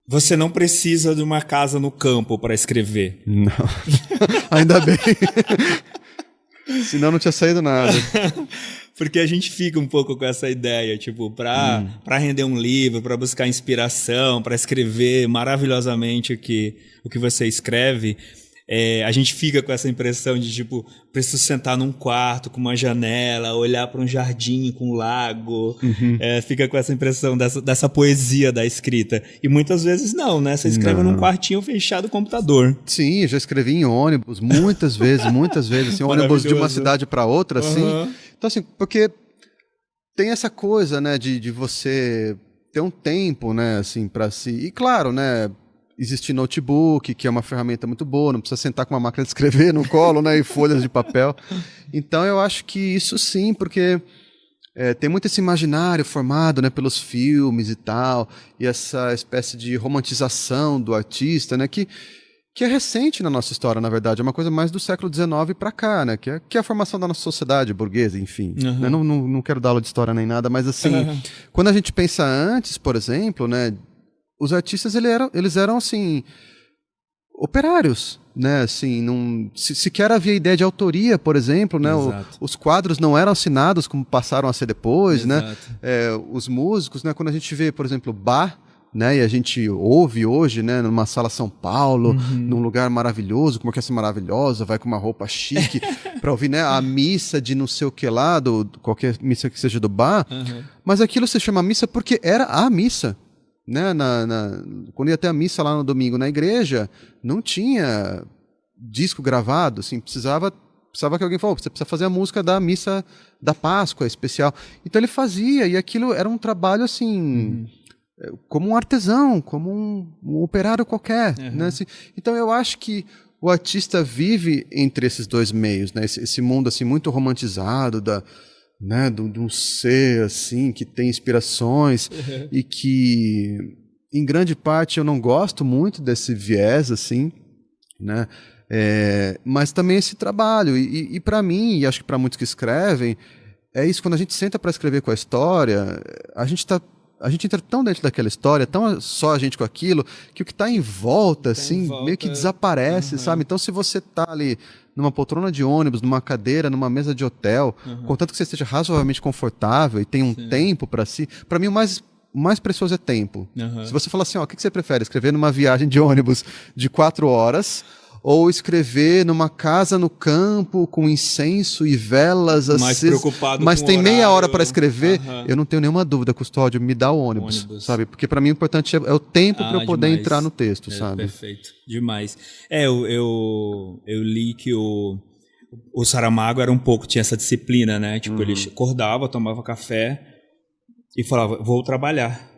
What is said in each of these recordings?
Você não precisa de uma casa no campo para escrever. Não. Ainda bem. Senão não tinha saído nada. Porque a gente fica um pouco com essa ideia, tipo, para render um livro, para buscar inspiração, para escrever maravilhosamente o que você escreve, a gente fica com essa impressão de, tipo, preciso sentar num quarto com uma janela, olhar para um jardim com um lago, fica com essa impressão dessa poesia da escrita. E muitas vezes não, né? Você escreve num quartinho fechado do computador. Sim, eu já escrevi em ônibus, muitas vezes, assim, ônibus de uma cidade para outra, assim. Então, assim, porque tem essa coisa, né, de você ter um tempo, né, assim, para si. E claro, né, existe notebook, que é uma ferramenta muito boa, não precisa sentar com uma máquina de escrever no colo, né, e folhas de papel. Então, eu acho que isso sim, porque tem muito esse imaginário formado, né, pelos filmes e tal, e essa espécie de romantização do artista, né, que é recente na nossa história, na verdade. É uma coisa mais do século XIX para cá, né? Que é a formação da nossa sociedade burguesa, enfim. Né? Não quero dar aula de história nem nada, mas assim, quando a gente pensa antes, por exemplo, né, os artistas eles eram assim, operários, né? Assim, sequer havia ideia de autoria, por exemplo, né? Os quadros não eram assinados como passaram a ser depois, né? Os músicos, né? Quando a gente vê, por exemplo, Bach, né, e a gente ouve hoje, né, numa sala São Paulo, num lugar maravilhoso, com uma orquestra maravilhosa, vai com uma roupa chique para ouvir, né, a missa de não sei o que lá, qualquer missa que seja do Bach, mas aquilo se chama missa porque era a missa, né, quando ia ter a missa lá no domingo na igreja, não tinha disco gravado, assim, precisava que alguém falou, você precisa fazer a música da missa da Páscoa especial, então ele fazia, e aquilo era um trabalho assim, como um artesão, como um operário qualquer. Né? Assim, então eu acho que o artista vive entre esses dois meios, né? Esse mundo assim, muito romantizado né? de um ser assim, que tem inspirações e que, em grande parte, eu não gosto muito desse viés, assim, né? Mas também esse trabalho. E para mim, e acho que para muitos que escrevem, é isso, quando a gente senta para escrever com a história, a gente entra tão dentro daquela história, tão só a gente com aquilo, que o que está em volta, assim, meio que desaparece, sabe? Então, se você está ali numa poltrona de ônibus, numa cadeira, numa mesa de hotel, contanto que você esteja razoavelmente confortável e tenha um tempo para si, para mim o mais precioso é tempo. Se você falar assim, ó, o que você prefere? Escrever numa viagem de ônibus de 4 horas ou escrever numa casa no campo com incenso e velas mais preocupado mas com tem horário. meia hora para escrever, eu não tenho nenhuma dúvida, Custódio, me dá o ônibus, sabe? Porque para mim o importante é o tempo para eu poder entrar no texto, sabe? Perfeito, demais. Eu li que o Saramago era um pouco, tinha essa disciplina, né? Tipo, ele acordava, tomava café e falava, vou trabalhar.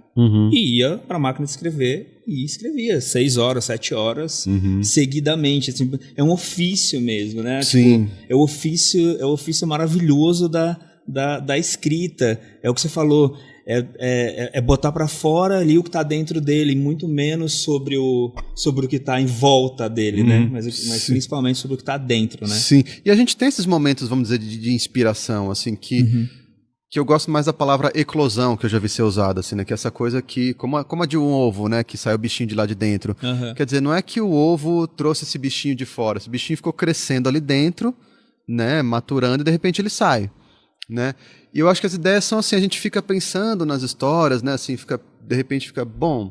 E ia para a máquina de escrever e escrevia 6 horas, 7 horas seguidamente. Assim, é um ofício mesmo, né? Sim. Tipo, é o ofício maravilhoso da escrita. É o que você falou, é botar para fora ali o que está dentro dele, muito menos sobre o que está em volta dele, né? Mas principalmente sobre o que está dentro, né? Sim. E a gente tem esses momentos, vamos dizer, de inspiração, assim, que eu gosto mais da palavra eclosão, que eu já vi ser usada, assim, né? Que é essa coisa que, como a de um ovo, né? Que sai o bichinho de lá de dentro. Quer dizer, não é que o ovo trouxe esse bichinho de fora, esse bichinho ficou crescendo ali dentro, né? Maturando e de repente ele sai, né? E eu acho que as ideias são assim, a gente fica pensando nas histórias, né? Assim, de repente fica, bom,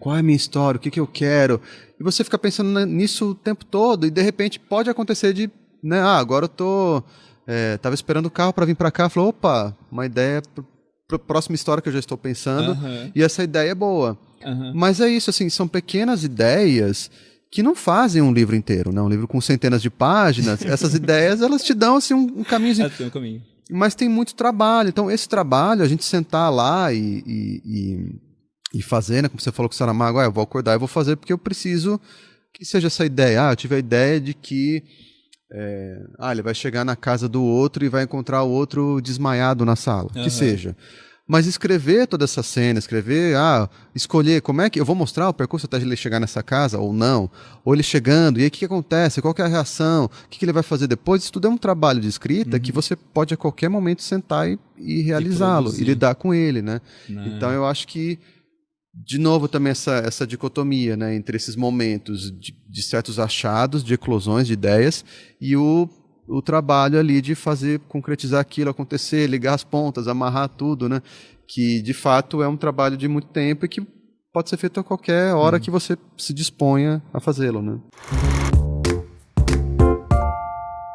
qual é a minha história? O que eu quero? E você fica pensando nisso o tempo todo e de repente pode acontecer de, né? Agora eu tô... tava esperando o carro para vir para cá, falou, opa, uma ideia para a próxima história que eu já estou pensando, e essa ideia é boa. Mas é isso, assim, são pequenas ideias que não fazem um livro inteiro, né? Um livro com centenas de páginas. Essas ideias, elas te dão assim, um caminhozinho. Tem um caminho. Mas tem muito trabalho. Então, esse trabalho, a gente sentar lá e fazer, né? Como você falou com o Saramago, eu vou acordar e vou fazer porque eu preciso que seja essa ideia. Eu tive a ideia de que ele vai chegar na casa do outro e vai encontrar o outro desmaiado na sala, que seja. Mas escrever toda essa cena, escolher como é que... Eu vou mostrar o percurso até ele chegar nessa casa, ou não. Ou ele chegando, e aí o que acontece? Qual que é a reação? O que ele vai fazer depois? Isso tudo é um trabalho de escrita que você pode a qualquer momento sentar e realizá-lo, e lidar com ele, né? Então eu acho que de novo, também essa dicotomia, né, entre esses momentos de certos achados, de eclosões de ideias, e o trabalho ali de fazer, concretizar aquilo acontecer, ligar as pontas, amarrar tudo, né, que de fato é um trabalho de muito tempo e que pode ser feito a qualquer hora que você se disponha a fazê-lo, né.